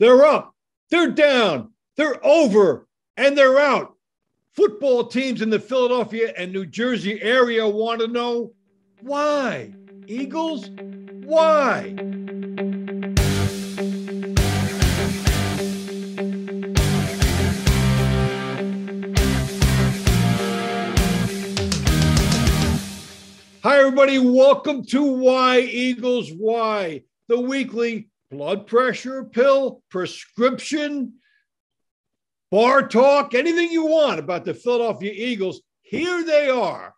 They're up, they're down, they're over, and they're out. Football teams in the Philadelphia and New Jersey area want to know why. Eagles, why? Hi, everybody. Welcome to Why Eagles Why, the weekly blood pressure pill, prescription, bar talk, anything you want about the Philadelphia Eagles. Here they are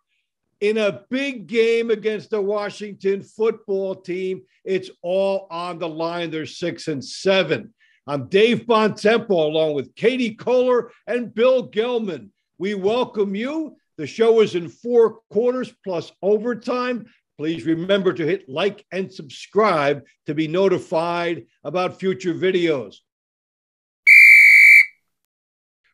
in a big game against the Washington football team. It's all on the line. They're 6-7. I'm Dave Bontempo along with Katie Kohler and Bill Gelman. We welcome you. The show is in 4 quarters plus overtime. Please remember to hit like and subscribe to be notified about future videos.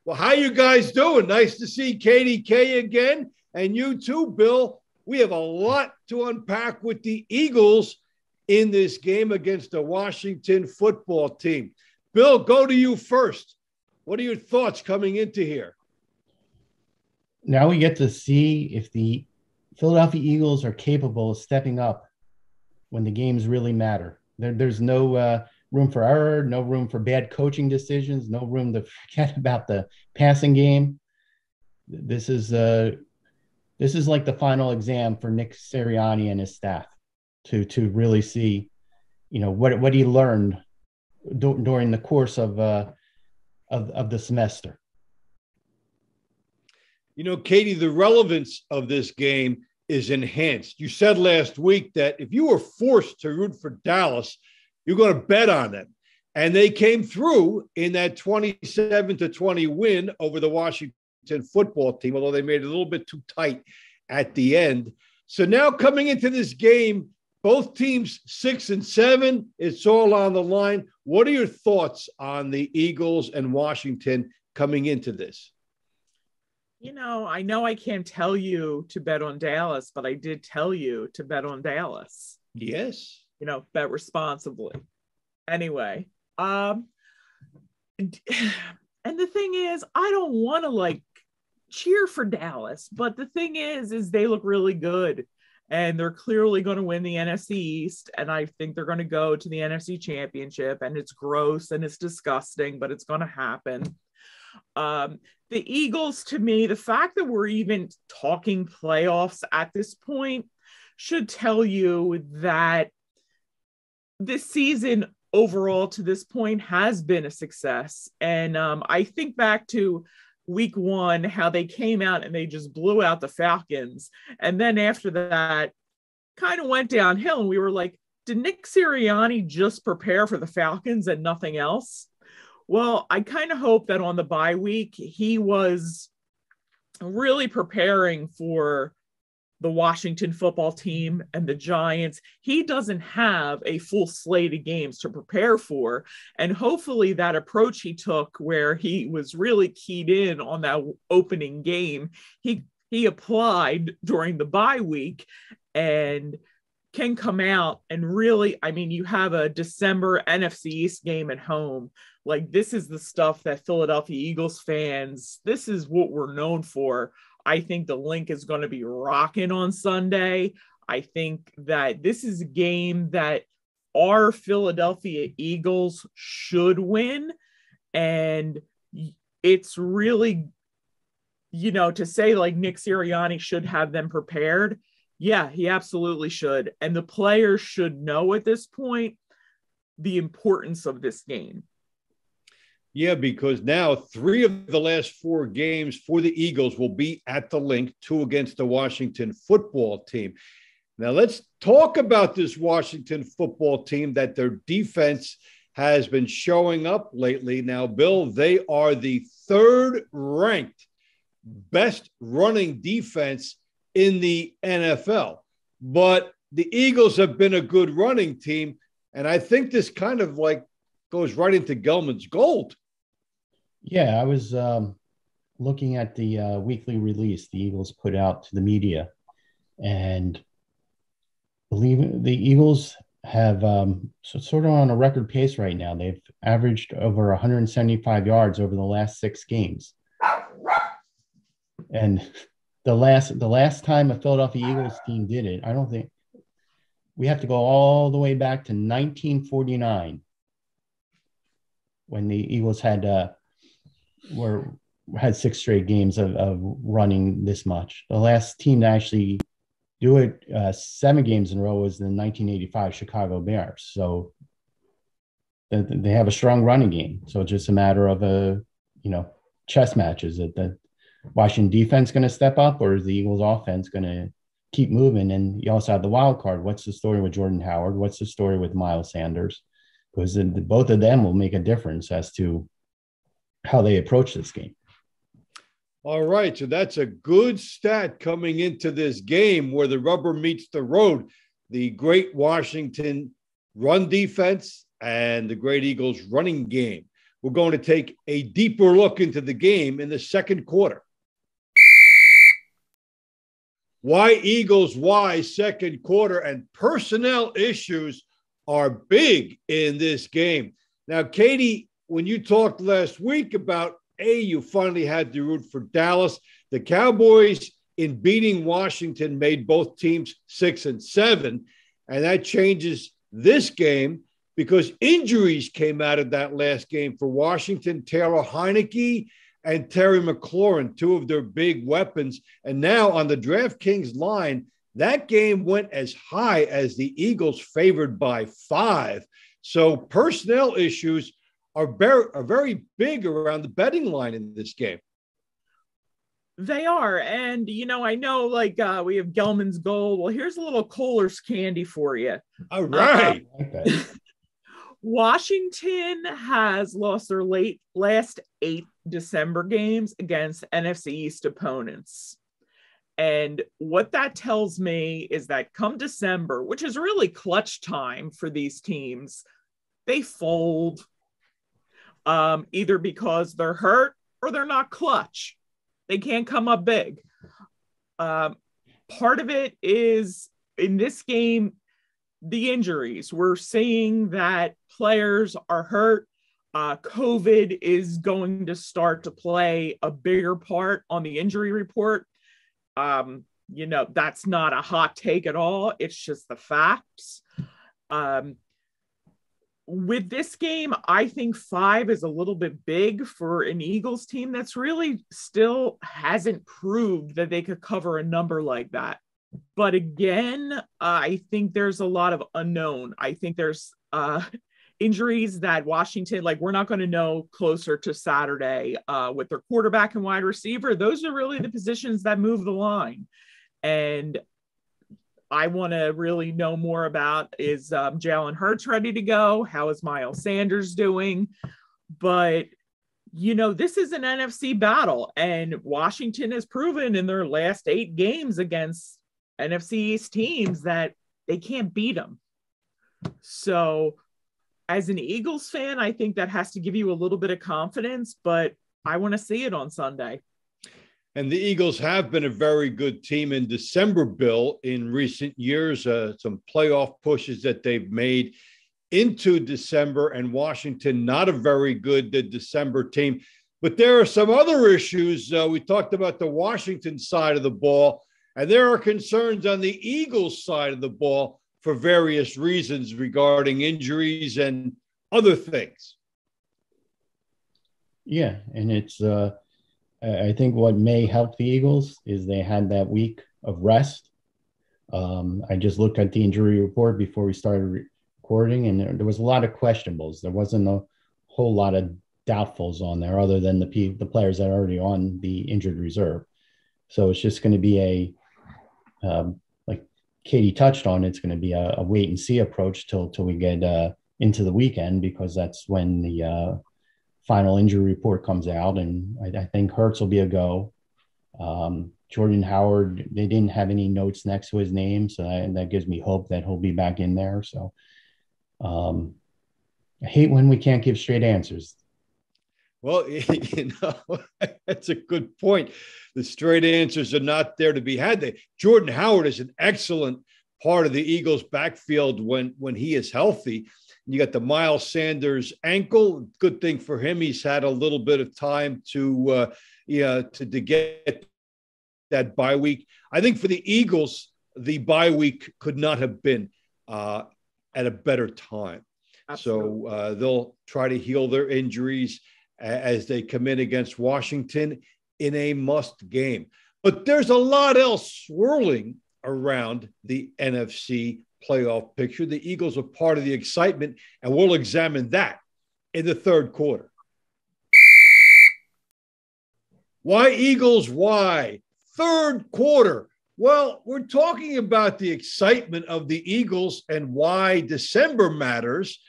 Well, how you guys doing? Nice to see Katie K again. And you too, Bill. We have a lot to unpack with the Eagles in this game against the Washington football team. Bill, go to you first. What are your thoughts coming into here? Now we get to see if the Philadelphia Eagles are capable of stepping up when the games really matter. There's no room for error, no room for bad coaching decisions, no room to forget about the passing game. This is like the final exam for Nick Sirianni and his staff to really see, what he learned during the course of the semester. Katie, the relevance of this game is enhanced. You said last week that if you were forced to root for Dallas, you're going to bet on them. And they came through in that 27-20 win over the Washington football team, although they made it a little bit too tight at the end. So now coming into this game, both teams 6-7, it's all on the line. What are your thoughts on the Eagles and Washington coming into this? I know I can't tell you to bet on Dallas, but I did tell you to bet on Dallas. Yes. Bet responsibly. Anyway, and the thing is, I don't want to cheer for Dallas, but the thing is they look really good and they're clearly going to win the NFC East. And I think they're going to go to the NFC Championship, and it's gross and it's disgusting, but it's going to happen. The Eagles, to me, the fact that we're even talking playoffs at this point should tell you that this season overall to this point has been a success. And I think back to week 1, how they came out and they just blew out the Falcons. And then after that, kind of went downhill. And we were like, did Nick Sirianni just prepare for the Falcons and nothing else? Well, I kind of hope that on the bye week, he was really preparing for the Washington football team and the Giants. He doesn't have a full slate of games to prepare for. And hopefully that approach he took, where he was really keyed in on that opening game, he applied during the bye week and can come out and really, you have a December NFC East game at home. This is the stuff that Philadelphia Eagles fans, this is what we're known for. I think the link is going to be rocking on Sunday. I think that this is a game that our Philadelphia Eagles should win. And it's really, to say Nick Sirianni should have them prepared. Yeah, he absolutely should. And the players should know at this point the importance of this game. Yeah, because now 3 of the last 4 games for the Eagles will be at the link, 2 against the Washington football team. Now let's talk about this Washington football team, that their defense has been showing up lately. Now, Bill, they are the 3rd ranked best running defense in the NFL. But the Eagles have been a good running team, and I think this kind of goes right into Gelman's gold. Yeah, I was looking at the weekly release the Eagles put out to the media, and believe it, the Eagles have sort of on a record pace right now. They've averaged over 175 yards over the last 6 games. And the last time a Philadelphia Eagles team did it, I don't think we have to go all the way back to 1949 when the Eagles had 6 straight games of running this much. The last team to actually do it 7 games in a row was the 1985 Chicago Bears. So they have a strong running game. So it's just a matter of chess matches. That the Washington defense going to step up, or is the Eagles offense going to keep moving? And you also have the wild card. What's the story with Jordan Howard? What's the story with Miles Sanders? Because both of them will make a difference as to how they approach this game. All right, so that's a good stat coming into this game where the rubber meets the road. The great Washington run defense and the great Eagles running game. We're going to take a deeper look into the game in the second quarter. Why Eagles? Why second quarter? And personnel issues are big in this game. Now, Katie, when you talked last week about you finally had to root for Dallas. The Cowboys, in beating Washington, made both teams 6-7. And that changes this game because injuries came out of that last game for Washington. Taylor Heineke and Terry McLaurin, 2 of their big weapons. And now on the DraftKings line, that game went as high as the Eagles favored by 5. So personnel issues are very big around the betting line in this game. They are. And, I know we have Gelman's Gold. Well, here's a little Kohler's candy for you. All right. Washington has lost their last 8 December games against NFC East opponents. And what that tells me is that come December, which is really clutch time for these teams, they fold. Either because they're hurt or they're not clutch. They can't come up big. Part of it is in this game, the injuries. We're seeing that players are hurt. COVID is going to start to play a bigger part on the injury report. That's not a hot take at all. It's just the facts. With this game, I think 5 is a little bit big for an Eagles team that's really still hasn't proved that they could cover a number like that. But again, I think there's a lot of unknown. I think there's injuries that Washington, we're not going to know closer to Saturday with their quarterback and wide receiver. Those are really the positions that move the line. And I want to really know more about is Jalen Hurts ready to go? How is Miles Sanders doing? But, this is an NFC battle, and Washington has proven in their last 8 games against NFC East teams that they can't beat them. So as an Eagles fan, I think that has to give you a little bit of confidence, but I want to see it on Sunday. And the Eagles have been a very good team in December, Bill, in recent years. Some playoff pushes that they've made into December, and Washington not a very good December team. But there are some other issues. We talked about the Washington side of the ball, and there are concerns on the Eagles side of the ball for various reasons regarding injuries and other things. Yeah, and it's I think what may help the Eagles is they had that week of rest. I just looked at the injury report before we started recording, and there was a lot of questionables. There wasn't a whole lot of doubtfuls on there other than the players that are already on the injured reserve. So it's just going to be like Katie touched on, it's going to be a wait and see approach till we get into the weekend, because that's when the final injury report comes out, and I think Hurts will be a go. Jordan Howard, they didn't have any notes next to his name, so that gives me hope that he'll be back in there. So I hate when we can't give straight answers. Well, that's a good point. The straight answers are not there to be had. Jordan Howard is an excellent part of the Eagles' backfield when he is healthy. You got the Miles Sanders ankle. Good thing for him. He's had a little bit of time to get that bye week. I think for the Eagles, the bye week could not have been at a better time. Absolutely. So they'll try to heal their injuries as they come in against Washington in a must game. But there's a lot else swirling around the NFC playoff picture. The Eagles are part of the excitement, and we'll examine that in the third quarter. Why Eagles? Why? Third quarter. Well, we're talking about the excitement of the Eagles and why December matters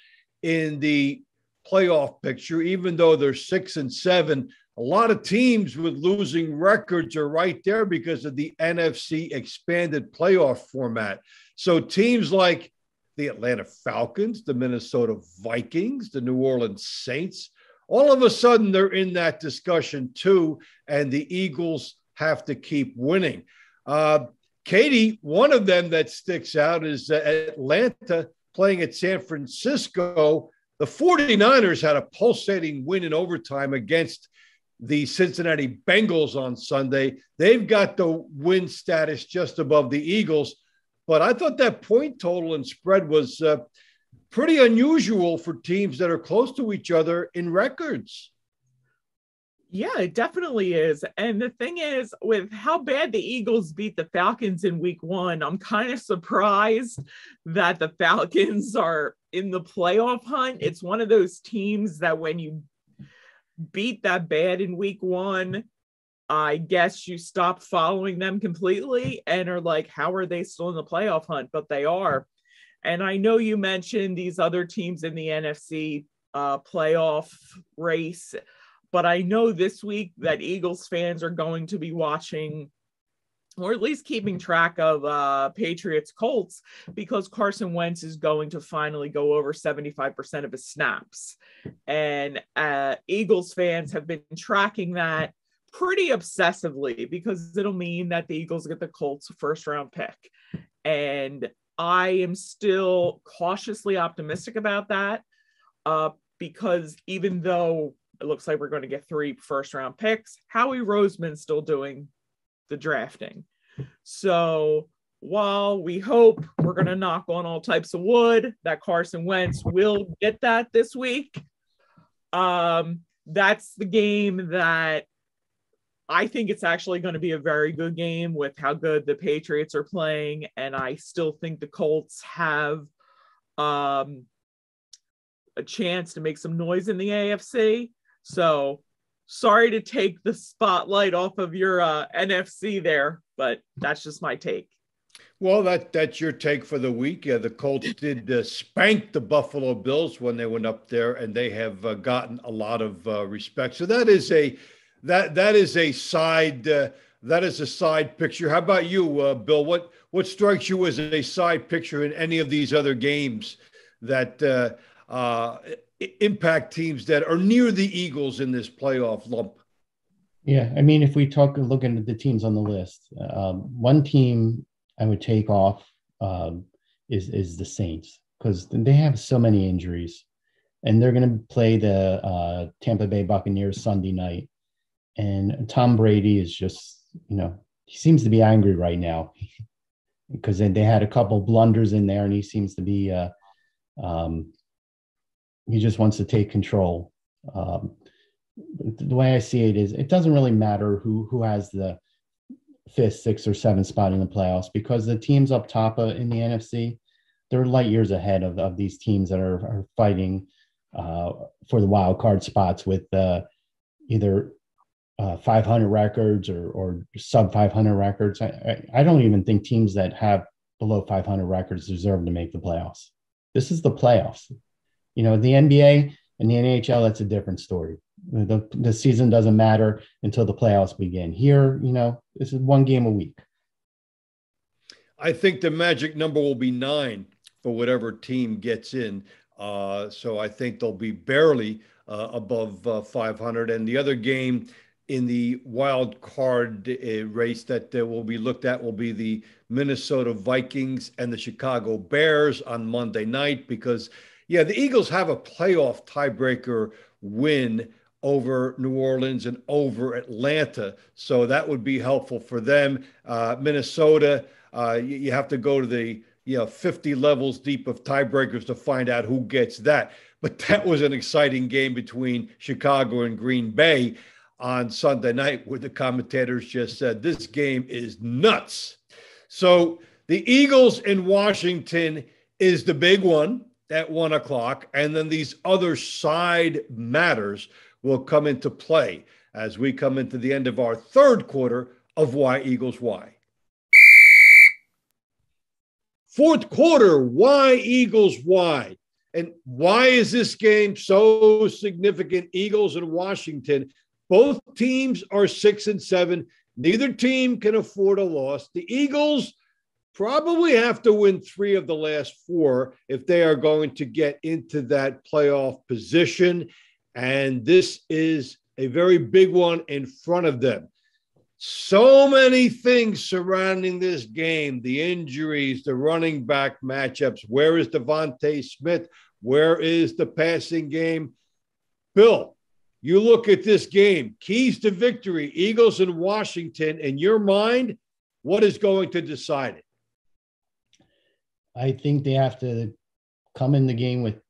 in the playoff picture, even though they're 6-7. A lot of teams with losing records are right there because of the NFC expanded playoff format. So teams like the Atlanta Falcons, the Minnesota Vikings, the New Orleans Saints, all of a sudden they're in that discussion too, and the Eagles have to keep winning. Katie, one of them that sticks out is Atlanta playing at San Francisco. The 49ers had a pulsating win in overtime against the Cincinnati Bengals on Sunday. They've got the win status just above the Eagles, but I thought that point total and spread was pretty unusual for teams that are close to each other in records. Yeah, it definitely is. And the thing is, with how bad the Eagles beat the Falcons in week 1, I'm kind of surprised that the Falcons are in the playoff hunt. It's one of those teams that when you beat that bad in week 1, I guess you stop following them completely and are like, how are they still in the playoff hunt? But they are. And I know you mentioned these other teams in the NFC playoff race, but I know this week that Eagles fans are going to be watching, or at least keeping track of Patriots Colts, because Carson Wentz is going to finally go over 75% of his snaps. And Eagles fans have been tracking that pretty obsessively because it'll mean that the Eagles get the Colts first round pick. And I am still cautiously optimistic about that because even though it looks like we're going to get 3 first round picks, Howie Roseman's still doing the drafting. So while we hope, we're going to knock on all types of wood, that Carson Wentz will get that this week, that's the game that I think it's actually going to be a very good game with how good the Patriots are playing. And I still think the Colts have a chance to make some noise in the AFC. So sorry to take the spotlight off of your NFC there, but that's just my take. Well, that's your take for the week. The Colts did spank the Buffalo Bills when they went up there, and they have gotten a lot of respect. So that is a side picture. How about you, Bill? What strikes you as a side picture in any of these other games that impact teams that are near the Eagles in this playoff lump? Yeah, I mean, if we look into the teams on the list, one team I would take off is the Saints, because they have so many injuries, and they're going to play the Tampa Bay Buccaneers Sunday night. And Tom Brady is just, he seems to be angry right now because they had a couple blunders in there, and he seems to be he just wants to take control. The way I see it is, it doesn't really matter who has the 5th, 6th, or 7th spot in the playoffs, because the teams up top in the NFC, they're light years ahead of these teams that are fighting for the wild card spots with either 500 records or sub 500 records. I don't even think teams that have below 500 records deserve to make the playoffs. This is the playoffs. The NBA and the NHL, that's a different story. The season doesn't matter until the playoffs begin. Here, this is one game a week. I think the magic number will be 9 for whatever team gets in. So I think they'll be barely above 500. And the other game in the wild card race that will be looked at will be the Minnesota Vikings and the Chicago Bears on Monday night because, yeah, the Eagles have a playoff tiebreaker win over New Orleans and over Atlanta. So that would be helpful for them. Minnesota, you have to go to the 50 levels deep of tiebreakers to find out who gets that. But that was an exciting game between Chicago and Green Bay on Sunday night where the commentators just said, this game is nuts. So the Eagles in Washington is the big one at 1 o'clock. And then these other side matters will come into play as we come into the end of our third quarter of Why Eagles Why. Fourth quarter, Why Eagles Why? And why is this game so significant? Eagles and Washington, both teams are 6-7. Neither team can afford a loss. The Eagles probably have to win 3 of the last 4 if they are going to get into that playoff position. And this is a very big one in front of them. So many things surrounding this game, the injuries, the running back matchups. Where is Devontae Smith? Where is the passing game? Bill, you look at this game, keys to victory, Eagles and Washington. In your mind, what is going to decide it? I think they have to come in the game with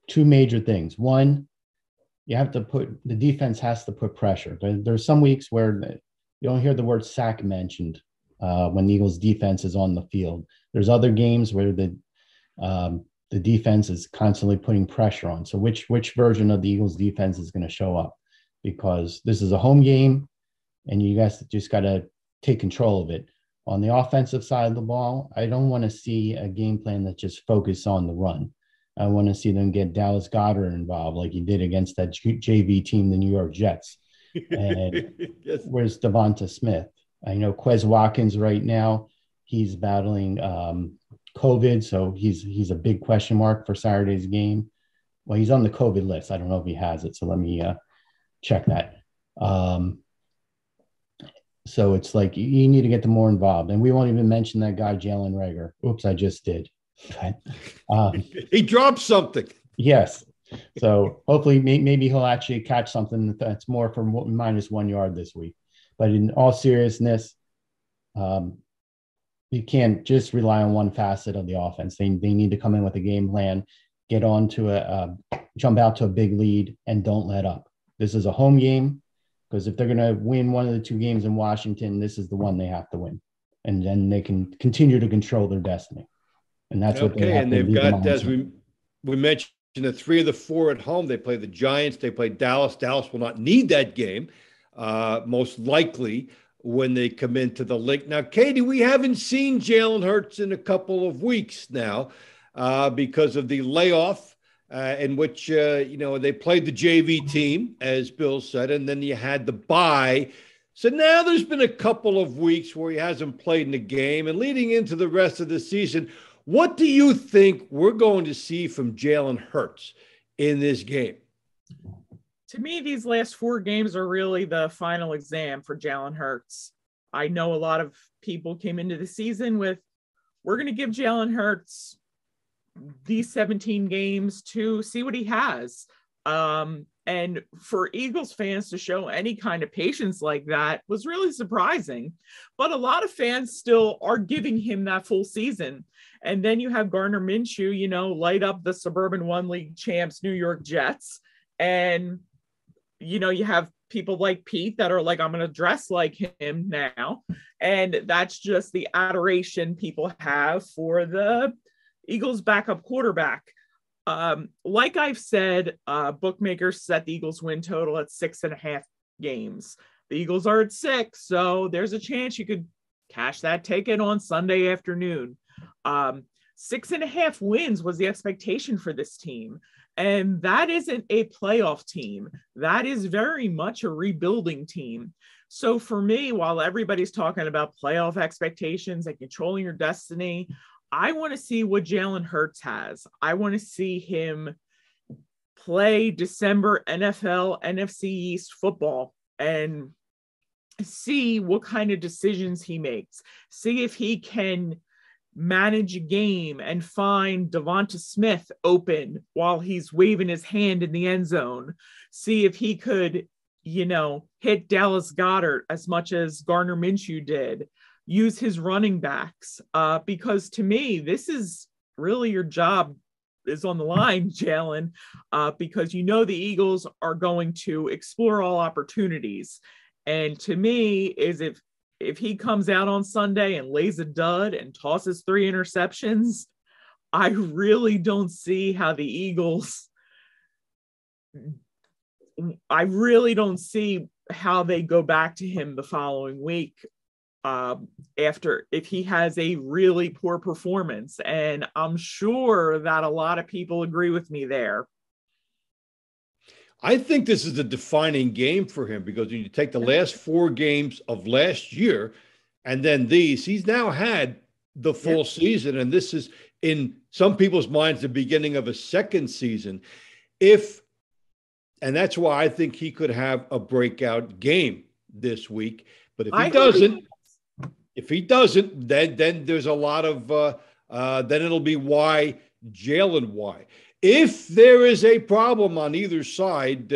2 major things. One, the defense has to put pressure. There's some weeks where you don't hear the word sack mentioned when the Eagles defense is on the field. There's other games where the defense is constantly putting pressure on. So which version of the Eagles defense is going to show up? Because this is a home game and you guys just got to take control of it. On the offensive side of the ball, I don't want to see a game plan that just focuses on the run. I want to see them get Dallas Goedert involved like he did against that JV team, the New York Jets. And yes. Where's Devonta Smith? I know Quez Watkins right now, he's battling COVID, so he's a big question mark for Saturday's game. Well, he's on the COVID list. I don't know if he has it, so let me check that. So it's like you need to get them more involved. And we won't even mention that guy, Jalen Reagor. Oops, I just did. But, he dropped something. Yes. So hopefully maybe he'll actually catch something that's more for -1 yard this week. But in all seriousness, you can't just rely on one facet of the offense. They need to come in with a game plan, get on to jump out to a big lead, and don't let up. This is a home game because if they're going to win one of the 2 games in Washington, this is the one they have to win. And then they can continue to control their destiny. And that's what they have. And they've got, as we mentioned, the 3 of the 4 at home. They play the Giants. They play Dallas. Dallas will not need that game, most likely, when they come into the link. Now, Katie, we haven't seen Jalen Hurts in a couple of weeks now because of the layoff in which, they played the JV team, as Bill said, and then you had the bye. So now there's been a couple of weeks where he hasn't played in a game, and leading into the rest of the season, what do you think we're going to see from Jalen Hurts in this game? To me, these last 4 games are really the final exam for Jalen Hurts. I know a lot of people came into the season with, we're going to give Jalen Hurts these 17 games to see what he has. And for Eagles fans to show any kind of patience like that was really surprising. But a lot of fans still are giving him that full season. And then you have Gardner Minshew, light up the Suburban One League champs, New York Jets. And, you have people like Pete that are like, I'm going to dress like him now. And that's just the adoration people have for the Eagles backup quarterback. Like I've said, bookmakers set the Eagles win total at 6.5 games. The Eagles are at 6, so there's a chance you could cash that ticket on Sunday afternoon. 6.5 wins was the expectation for this team. And that isn't a playoff team. That is very much a rebuilding team. So for me, while everybody's talking about playoff expectations and controlling your destiny, I want to see what Jalen Hurts has. I want to see him play December NFL, NFC East football. and see what kind of decisions he makes. See if he can manage a game and find Devonta Smith open while he's waving his hand in the end zone. See if he could, hit Dallas Goedert as much as Gardner Minshew did. Use his running backs, because to me, this is really your job is on the line, Jalen, because the Eagles are going to explore all opportunities. And to me, is if he comes out on Sunday and lays a dud and tosses 3 interceptions, I really don't see how the Eagles, I really don't see how they go back to him the following week after if he has a really poor performance. And I'm sure that a lot of people agree with me there. I think this is a defining game for him because when you take the last 4 games of last year and then these, he's now had the full season. And this is, in some people's minds, the beginning of a second season. And that's why I think he could have a breakout game this week. But if he doesn't, then there's a lot of, then it'll be why, Jalen, why. If there is a problem on either side,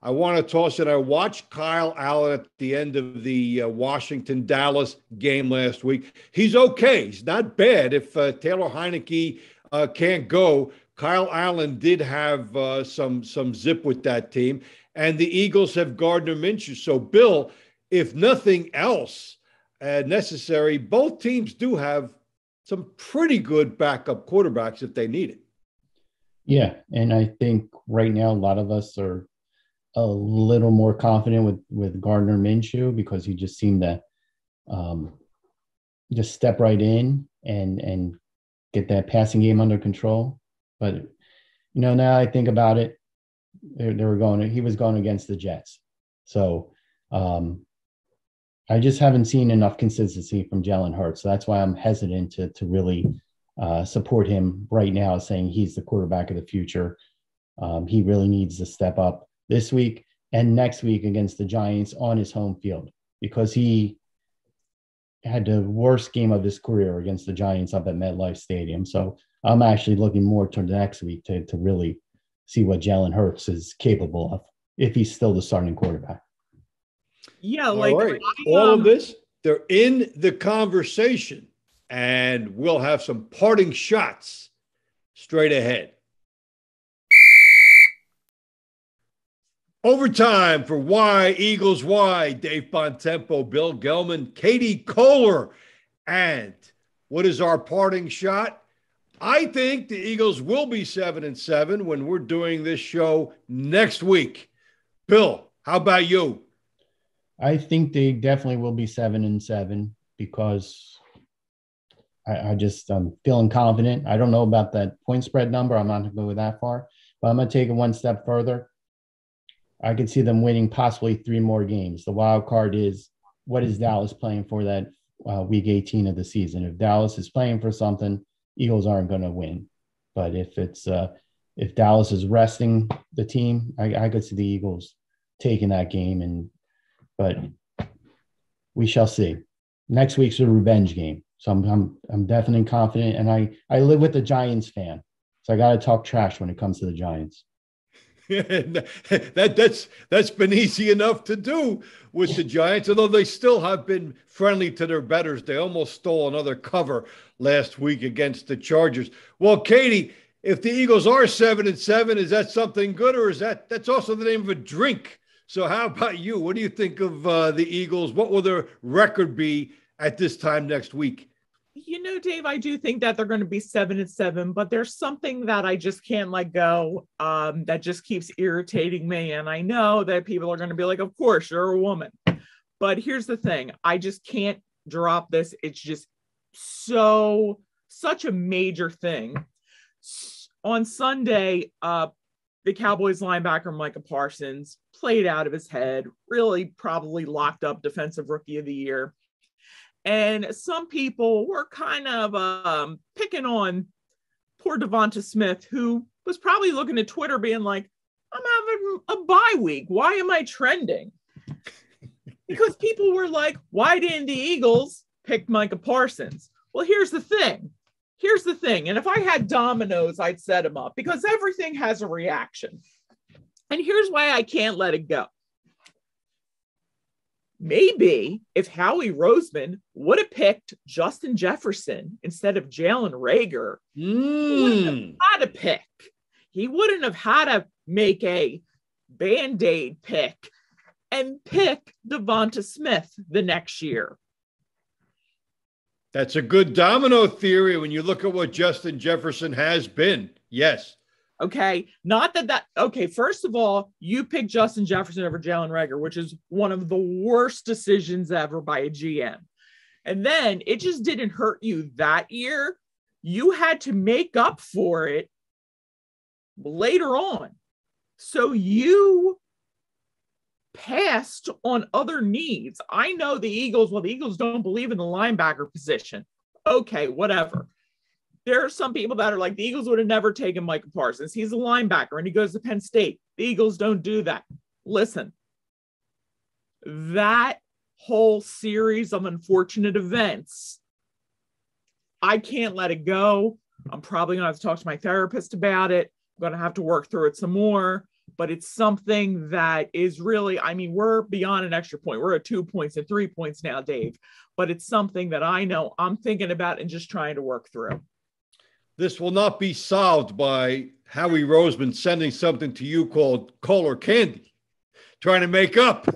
I want to toss it. I watched Kyle Allen at the end of the Washington-Dallas game last week. He's okay. He's not bad. If Taylor Heineke can't go, Kyle Allen did have some zip with that team. And the Eagles have Gardner Minshew. So, Bill, if nothing else necessary, both teams do have some pretty good backup quarterbacks if they need it. Yeah, and I think right now a lot of us are a little more confident with Gardner Minshew because he just seemed to just step right in and get that passing game under control. But now I think about it, he was going against the Jets, so I just haven't seen enough consistency from Jalen Hurts. So that's why I'm hesitant to really support him right now, saying he's the quarterback of the future. He really needs to step up this week and next week against the Giants on his home field because he had the worst game of his career against the Giants up at MetLife Stadium. So I'm actually looking more toward next week to really see what Jalen Hurts is capable of if he's still the starting quarterback. Yeah, all right. All of this, they're in the conversation. And we'll have some parting shots straight ahead. Overtime for Why Eagles Why. Dave Bontempo, Bill Gelman, Katie Kohler. And what is our parting shot? I think the Eagles will be 7-7 when we're doing this show next week. Bill, how about you? I think they definitely will be 7-7 because I'm feeling confident. I don't know about that point spread number. I'm not going to go that far, but I'm going to take it one step further. I could see them winning possibly 3 more games. The wild card is, what is Dallas playing for that week 18 of the season? If Dallas is playing for something, Eagles aren't going to win. But if Dallas is resting the team, I could see the Eagles taking that game. But we shall see. Next week's a revenge game. So I'm definitely confident, and I live with a Giants fan, so I got to talk trash when it comes to the Giants. That's been easy enough to do with the Giants, although they still have been friendly to their bettors. They almost stole another cover last week against the Chargers. Well, Katie, if the Eagles are 7-7, is that something good, or is that's also the name of a drink? So how about you? What do you think of the Eagles? What will their record be at this time next week? Dave, I do think that they're going to be 7-7, but there's something that I just can't let go that just keeps irritating me. And I know that people are going to be like, of course, you're a woman. But here's the thing. I just can't drop this. It's just such a major thing. On Sunday, the Cowboys linebacker, Micah Parsons, played out of his head, really probably locked up Defensive Rookie of the Year. And some people were kind of picking on poor Devonta Smith, who was probably looking at Twitter being like, I'm having a bye week. Why am I trending? Because people were like, why didn't the Eagles pick Micah Parsons? Well, here's the thing. And if I had dominoes, I'd set them up because everything has a reaction. And here's why I can't let it go. Maybe if Howie Roseman would have picked Justin Jefferson instead of Jalen Reagor, he wouldn't have had a pick. He wouldn't have had to make a Band-Aid pick and pick Devonta Smith the next year. That's a good domino theory when you look at what Justin Jefferson has been. Yes. Okay. Not that. Okay. First of all, you picked Justin Jefferson over Jalen Reagor, which is one of the worst decisions ever by a GM. And then it just didn't hurt you that year. You had to make up for it later on. So you passed on other needs. I know the Eagles don't believe in the linebacker position. Okay, whatever. There are some people that are like, the Eagles would have never taken Micah Parsons. He's a linebacker and he goes to Penn State. The Eagles don't do that. Listen, that whole series of unfortunate events, I can't let it go. I'm probably going to have to talk to my therapist about it. I'm going to have to work through it some more. But it's something that is really, I mean, we're beyond an extra point. We're at 2 points and 3 points now, Dave. But it's something that I know I'm thinking about and just trying to work through. This will not be solved by Howie Roseman sending something to you called Kohler candy, trying to make up.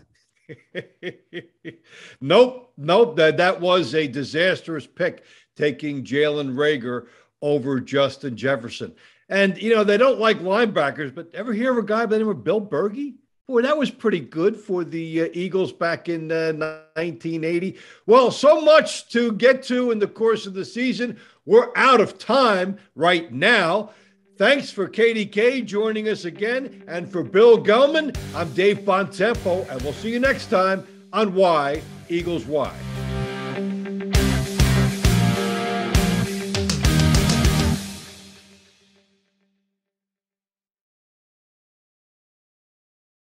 Nope. That was a disastrous pick, taking Jalen Reagor over Justin Jefferson. And, you know, they don't like linebackers, but ever hear of a guy by the name of Bill Bergey? Boy, that was pretty good for the Eagles back in 1980. Well, so much to get to in the course of the season. We're out of time right now. Thanks for KDK joining us again. And for Bill Gelman, I'm Dave Bontempo, and we'll see you next time on Why Eagles Why.